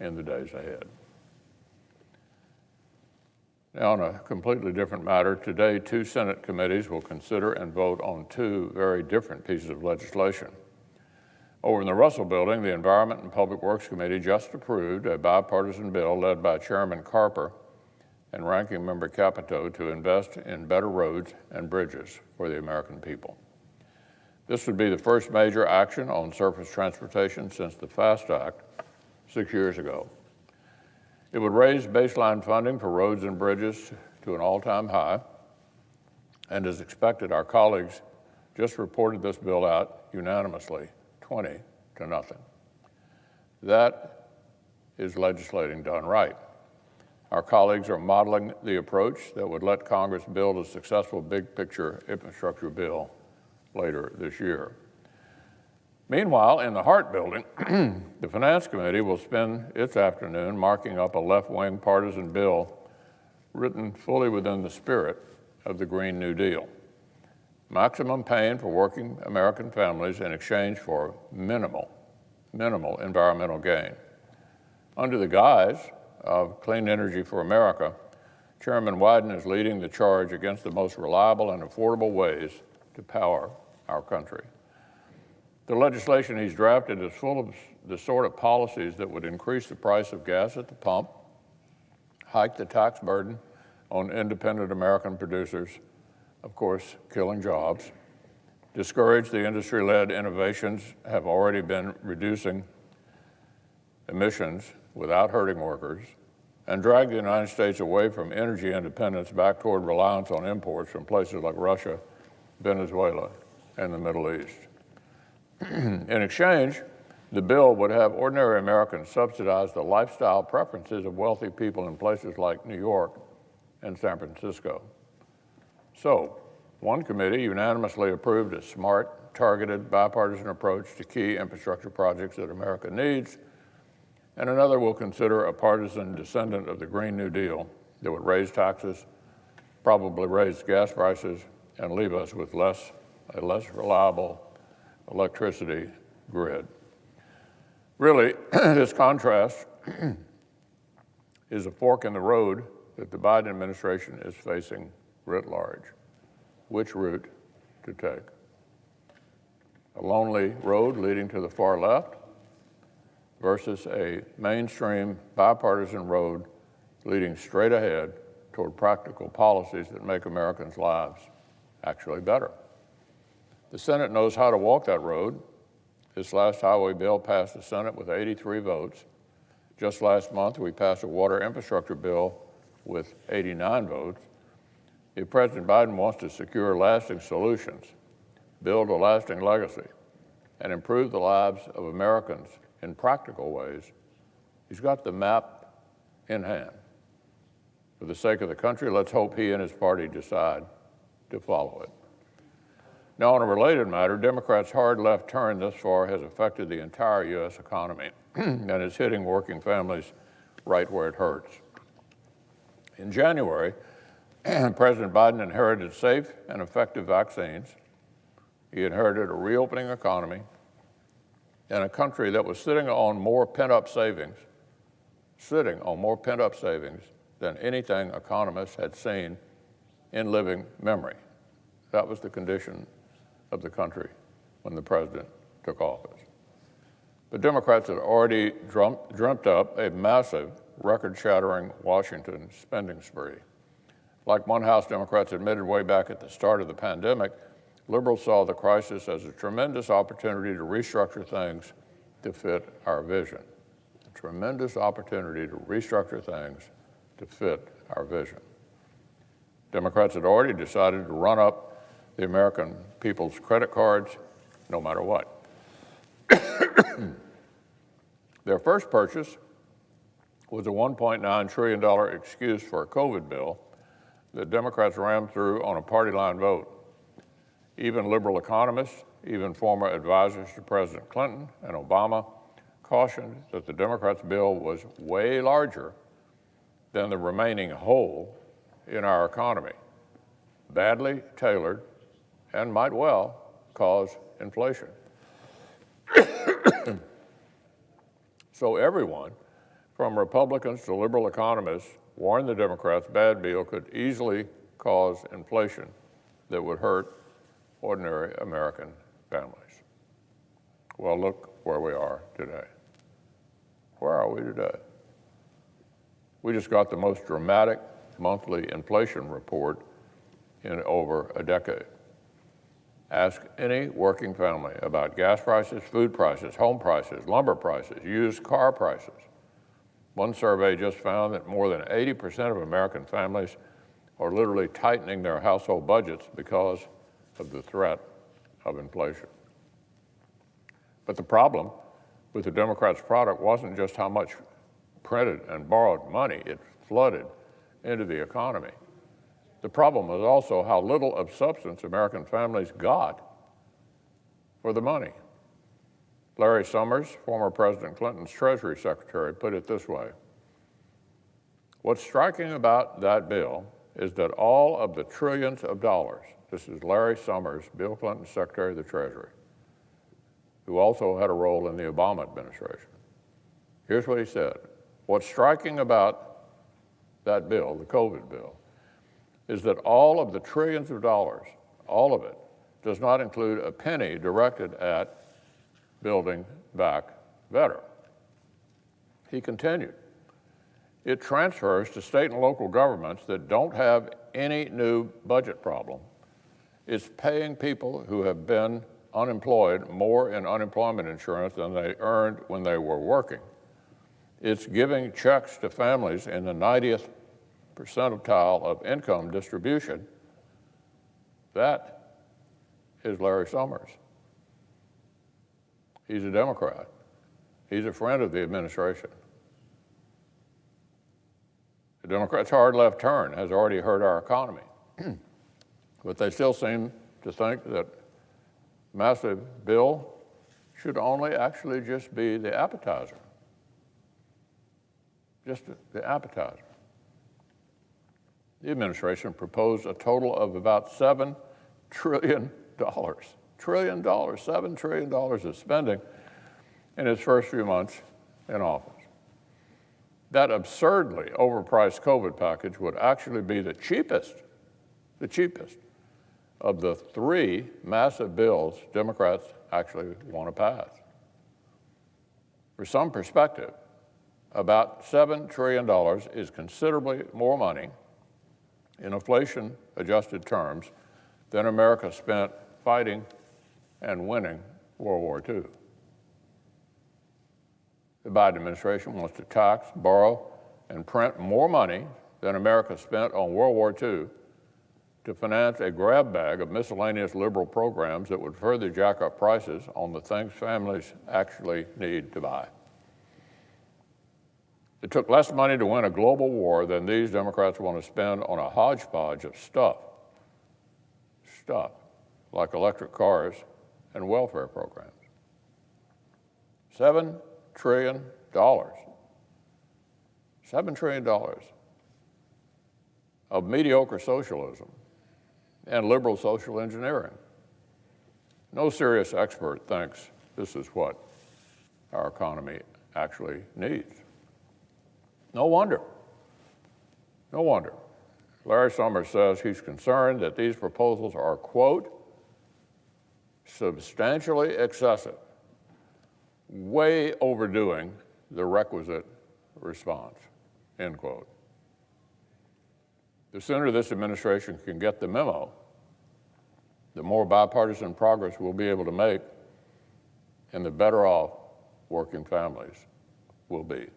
in the days ahead. Now, on a completely different matter, today 2 Senate committees will consider and vote on 2 very different pieces of legislation. Over in the Russell Building, the Environment and Public Works Committee just approved a bipartisan bill led by Chairman Carper and Ranking Member Capito to invest in better roads and bridges for the American people. This would be the first major action on surface transportation since the FAST Act 6 years ago. It would raise baseline funding for roads and bridges to an all-time high, and as expected, our colleagues just reported this bill out unanimously, 20 to nothing. That is legislating done right. Our colleagues are modeling the approach that would let Congress build a successful big-picture infrastructure bill later this year. Meanwhile, in the Hart Building, the Finance Committee will spend its afternoon marking up a left-wing partisan bill written fully within the spirit of the Green New Deal. Maximum pain for working American families in exchange for minimal environmental gain. Under the guise of Clean Energy for America, Chairman Wyden is leading the charge against the most reliable and affordable ways to power our country. The legislation he's drafted is full of the sort of policies that would increase the price of gas at the pump, hike the tax burden on independent American producers, of course, killing jobs, discourage the industry-led innovations have already been reducing emissions without hurting workers, and drag the United States away from energy independence back toward reliance on imports from places like Russia, Venezuela, and the Middle East. In exchange, the bill would have ordinary Americans subsidize the lifestyle preferences of wealthy people in places like New York and San Francisco. So, one committee unanimously approved a smart, targeted, bipartisan approach to key infrastructure projects that America needs, and another will consider a partisan descendant of the Green New Deal that would raise taxes, probably raise gas prices, and leave us with a less reliable electricity grid. Really, this contrast is a fork in the road that the Biden administration is facing writ large. Which route to take? A lonely road leading to the far left versus a mainstream bipartisan road leading straight ahead toward practical policies that make Americans' lives actually better. The Senate knows how to walk that road. This last highway bill passed the Senate with 83 votes. Just last month, we passed a water infrastructure bill with 89 votes. If President Biden wants to secure lasting solutions, build a lasting legacy, and improve the lives of Americans in practical ways, he's got the map in hand. For the sake of the country, let's hope he and his party decide to follow it. Now, on a related matter, Democrats' hard left turn thus far has affected the entire U.S. economy and is hitting working families right where it hurts. In January, President Biden inherited safe and effective vaccines. He inherited a reopening economy and a country that was sitting on more pent-up savings than anything economists had seen in living memory. That was the condition of the country when the president took office. But Democrats had already dreamt up a massive, record-shattering Washington spending spree. Like one House Democrats admitted way back at the start of the pandemic, liberals saw the crisis as a tremendous opportunity to restructure things to fit our vision. A tremendous opportunity to restructure things to fit our vision. Democrats had already decided to run up the American people's credit cards no matter what. Their first purchase was a $1.9 trillion excuse for a COVID bill that Democrats rammed through on a party line vote. Even liberal economists, even former advisors to President Clinton and Obama, cautioned that the Democrats' bill was way larger than the remaining hole in our economy, badly tailored, and might well cause inflation. So everyone, from Republicans to liberal economists warned the Democrats bad bill could easily cause inflation that would hurt ordinary American families. Well, look where we are today. Where are we today? We just got the most dramatic monthly inflation report in over a decade. Ask any working family about gas prices, food prices, home prices, lumber prices, used car prices. One survey just found that more than 80% of American families are literally tightening their household budgets because of the threat of inflation. But the problem with the Democrats' product wasn't just how much printed and borrowed money it flooded into the economy. The problem was also how little of substance American families got for the money. Larry Summers, former President Clinton's Treasury Secretary, put it this way: what's striking about that bill is that all of the trillions of dollars, this is Larry Summers, Bill Clinton's Secretary of the Treasury, who also had a role in the Obama administration. Here's what he said: what's striking about that bill, the COVID bill, is that all of the trillions of dollars, all of it, does not include a penny directed at building back better. He continued, it transfers to state and local governments that don't have any new budget problem. It's paying people who have been unemployed more in unemployment insurance than they earned when they were working. It's giving checks to families in the 90th percentile of income distribution. That is Larry Summers. He's a Democrat. He's a friend of the administration. The Democrats' hard left turn has already hurt our economy. But they still seem to think that massive bill should only actually just be the appetizer. Just the appetizer. The administration proposed a total of about $7 trillion. $7 trillion of spending in its first few months in office. That absurdly overpriced COVID package would actually be the cheapest of the three massive bills Democrats actually want to pass. For some perspective, about $7 trillion is considerably more money in inflation-adjusted terms than America spent fighting and winning World War II. The Biden administration wants to tax, borrow, and print more money than America spent on World War II to finance a grab bag of miscellaneous liberal programs that would further jack up prices on the things families actually need to buy. It took less money to win a global war than these Democrats want to spend on a hodgepodge of stuff like electric cars and welfare programs. $7 trillion. $7 trillion of mediocre socialism and liberal social engineering. No serious expert thinks this is what our economy actually needs. No wonder. Larry Summers says he's concerned that these proposals are, quote, substantially excessive, way overdoing the requisite response, end quote. The sooner this administration can get the memo, the more bipartisan progress we'll be able to make, and the better off working families will be.